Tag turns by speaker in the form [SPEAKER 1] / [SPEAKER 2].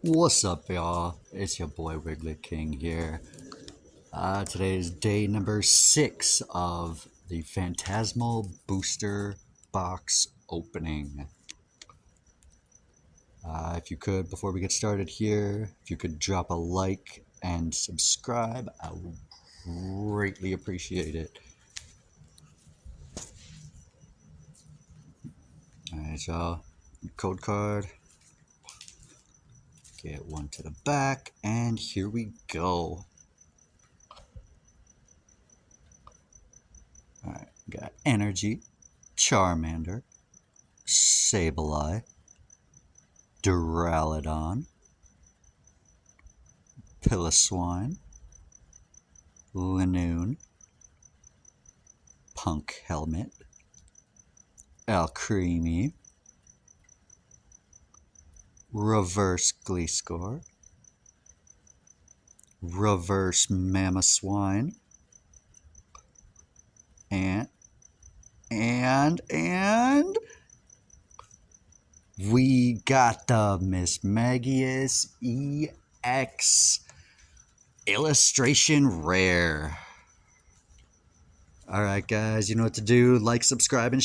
[SPEAKER 1] What's up, y'all? It's your boy Wiglet King here. Today is day number 6 of the Phantasmal Booster Box opening. If you could, before we get started here, if you could drop a like and subscribe, I would greatly appreciate it. Alright, y'all. Code card. Get one to the back, and here we go. Alright, got Energy, Charmander, Sableye, Duraludon, Piloswine, Linoon, Punk Helmet, Alcremie, Reverse Gleescore, Reverse Mamoswine, and we got the Miss Magius EX Illustration Rare. Alright guys, you know what to do. Like, subscribe, and